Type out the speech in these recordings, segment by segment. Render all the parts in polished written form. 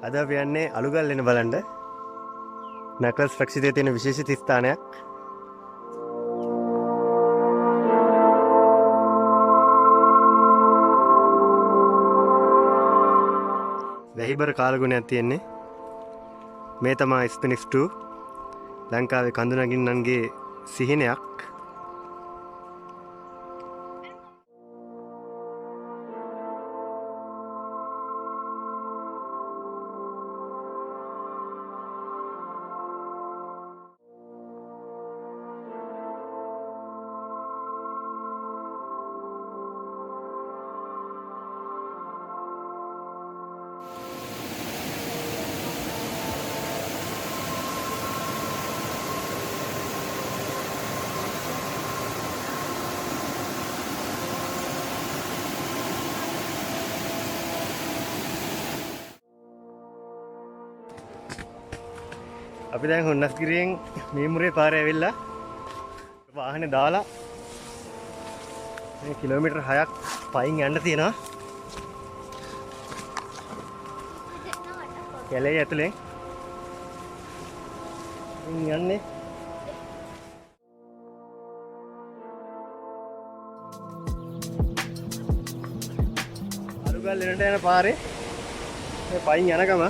අද අපි යන්නේ අලුගල් වෙන බලන්න. නැකලස් රක්ෂිතයේ තියෙන විශේෂිත ස්ථානයක්. වැහිබර කාලගුණයක් තියෙන්නේ. මේ තමයි ස්පිනික්ස් 2 ලංකාවේ කඳු නගින්නන්ගේ සිහිනයක්. අපි දැන් හොන්නස්ගිරියෙන් මීමුරේ පාරේ ඇවිල්ලා වාහනේ දාලා මේ කිලෝමීටර් 6ක් පයින් යන්න තියෙනවා. කැලේ ඇතුලෙන් යන්නේ. අලුගල් එනට යන පාරේ මේ පයින් යන ගම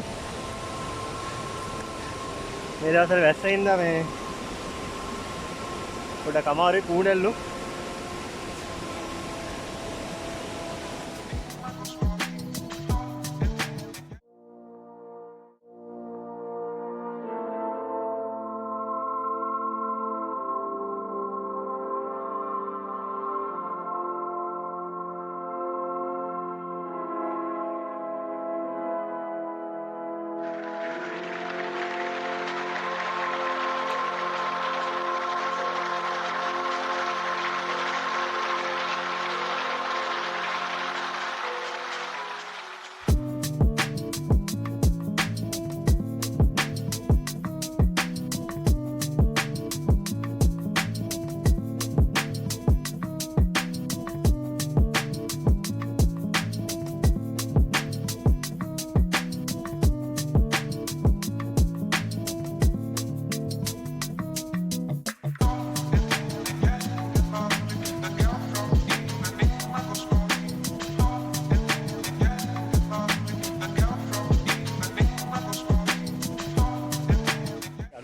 මේ දවස්වල වැස්සෙන්ද මේ පොඩක් අමාරුයි කූඩල්ලු.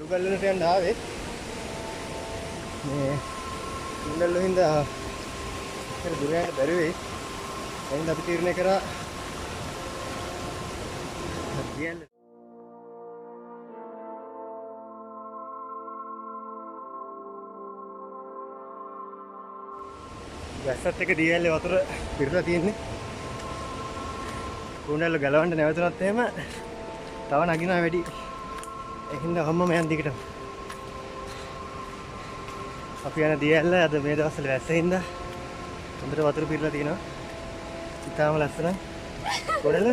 අලුගල්ලට යන්න ආවේ මේ කුණ්ඩල්ලෝ හින්දා ඒක දුර යන්න බැරි වෙයි. එහෙනම් අපි තීරණය කරා දියැල්ල වැස්සත් එක දියැල්ලේ වතුර පිරලා තියෙන්නේ. කුණ්ඩල්ලෝ ගලවන්න නැවතුනත් එහෙම තව නගිනවා වැඩි. එහෙනම් අම්මම යන් දිගට අපි යන දියැල්ල අද මේ දවස්වල වැස්සෙන්ද හොඳට වතුර පිරලා තියෙනවා. ඉතාලම ලස්සනයි. කොඩල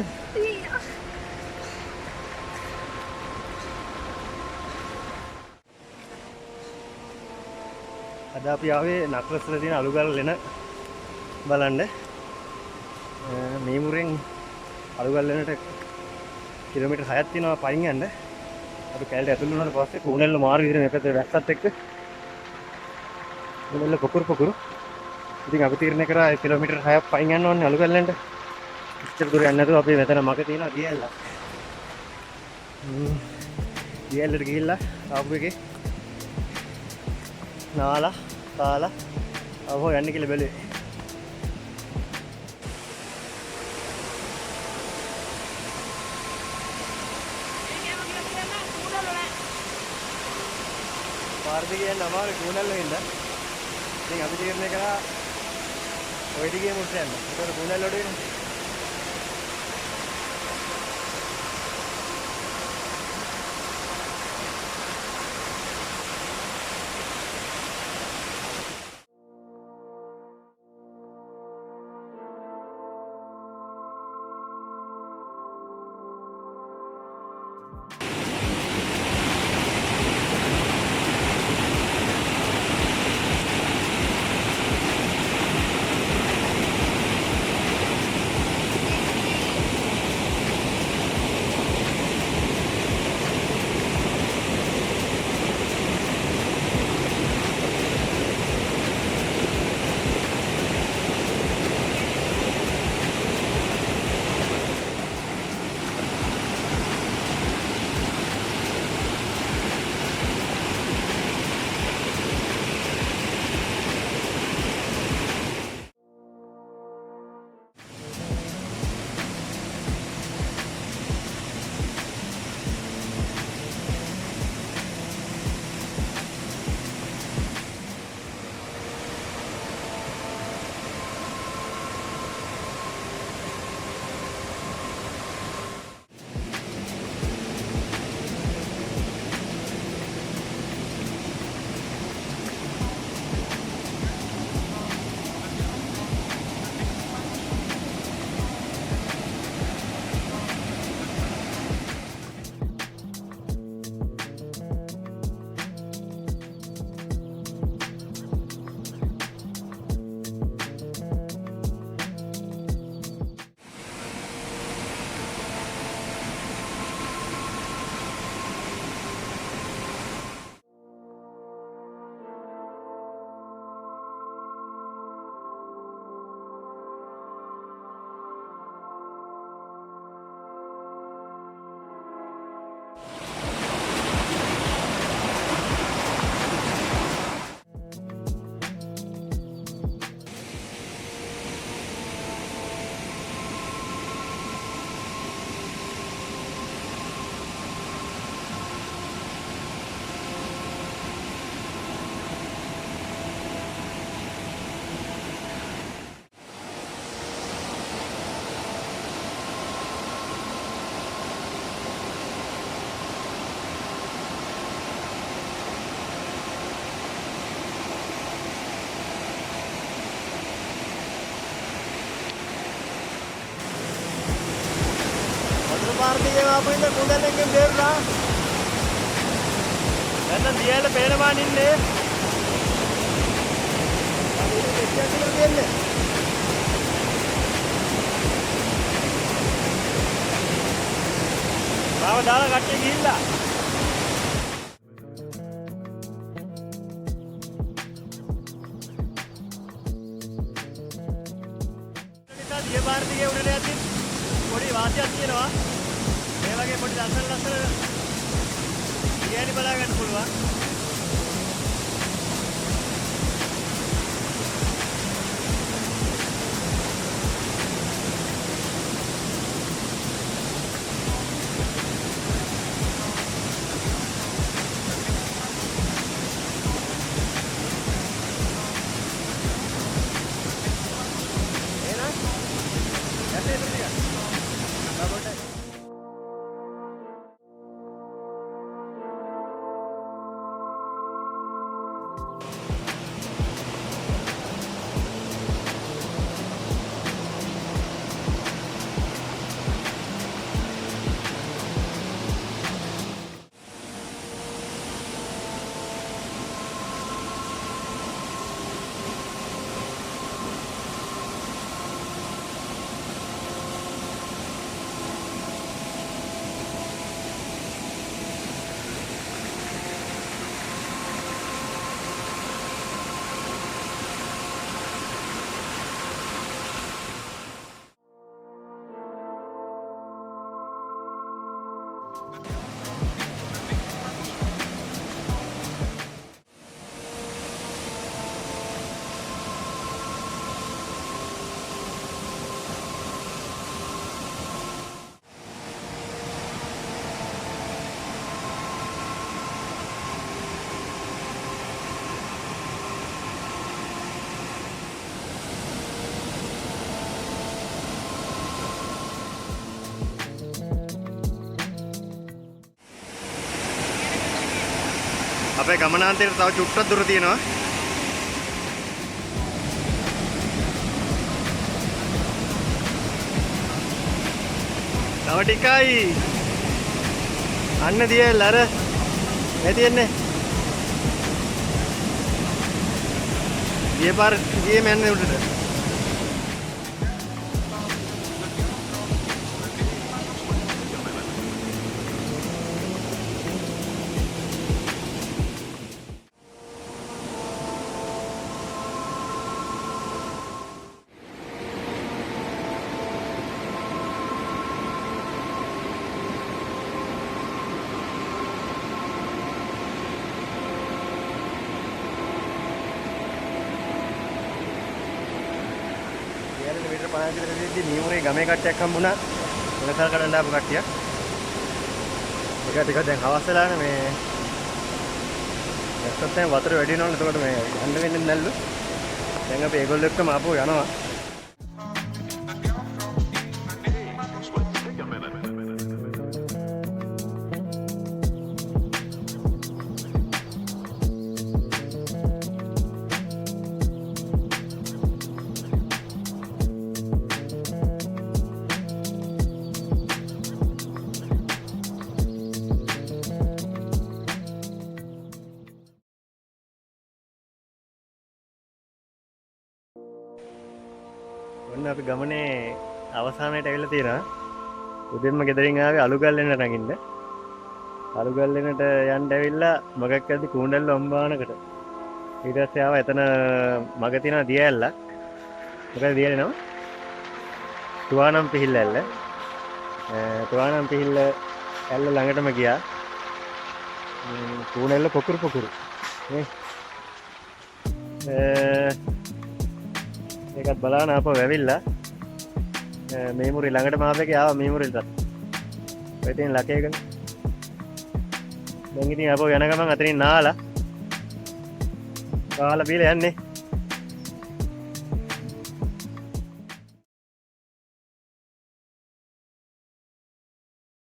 අද අපි ආවේ නක්ලස් වල තියෙන අලුගල් එන බලන්න. මීමුරෙන් අලුගල් එනට කිලෝමීටර් 6ක් තියෙනවා පයින් යන්න. අපි කැලේට ඇතුළු වුණාට පස්සේ කුණෙල්ල මාරු විදිහට මේ පැත්තේ වැස්සත් එක්ක කුණෙල්ල පොකුරු. ඉතින් අපි තීරණය කරා කිලෝමීටර් 6ක් පයින් යන්න ඕනේ අලුගල්ලෙන්ට. ඉච්චර දුර යන්න නැතුව අපි මෙතන මග තියෙනවා දියැල්ල. දියැල්ලට ගිහිල්ලා ආපු එකේ නාලා තාලා අවෝ යන්නේ කියලා බැලුවේ. පාරදී යන්න අමාරු කුණල්ලෝ හින්දා. ඉතින් අපි තීරණය කරා ඔය දිගේ මුට යන්න. ඒකට කුණල්ලෝට එන්නේ. පාර්තියේ ආපු ඉන්න කුඩලෙන්ගෙන් බේරුණා. දැන් දියල පේනවාන් ඉන්නේ. අපි දෙවියන් කියලා කියන්නේ. මාව දාලා කට්ටිය ගිහිල්ලා. දිය පාර්තියේ උඩට යද්දි පොඩි වාසියක් තියෙනවා. මේ වගේ පොඩි ලස්සන ගෑණි බලා ගන්න පුළුවන්. අපේ ගමනාන්තයට තව චුට්ටක් දුර තියෙනවා. තව ටිකයි. අන්න දියල් අර මේ තියන්නේ. දියපාර ගියේ යන්නේ උඩට. मीटर 5 किलोमीटर नीवरे गमे कट्टिයක් හම්බුණා. වෙනසල් කඩන්න ආපු කට්ටියක්. ඒක ටිකක් දැන් හවස් වෙලානේ මේ දැක්කත් දැන් වතුර වැඩි වෙනවනේ. එතකොට මේ යන්න වෙන්නේ නැල්ලු. දැන් අපි ඒගොල්ලෝ එක්කම ආපහු යනවා. ඔන්න අපි ගමනේ අවසානයට ඇවිල්ලා තියෙනවා. උදෙන්ම ගෙදරින් ආවේ අලුගල්ලෙන්න නගින්න. අලුගල්ලෙන්නට යන්න ඇවිල්ලා මගක් ඇද්දි කුණ්ඩල්ල අම්බානකට. ඊට පස්සේ ආවා එතන මග තියෙනවා දිය ඇල්ලක්. මොකද දියනේ නම? තුවානම් පිහිල්ල ඇල්ල. තුවානම් පිහිල්ල ඇල්ල ළඟටම ගියා. කුණ්ඩල්ල පොකුරු නේ. ඒකත් බලන්න ආපහු ඇවිල්ලා මේ මුරි ළඟට මාපේක ආවා මේ මුරිලට. ඔය තියෙන ලකේකනේ. දැන් ඉතින් ආපහු යන ගමන් අතනින් නාලා බීලා යන්නේ.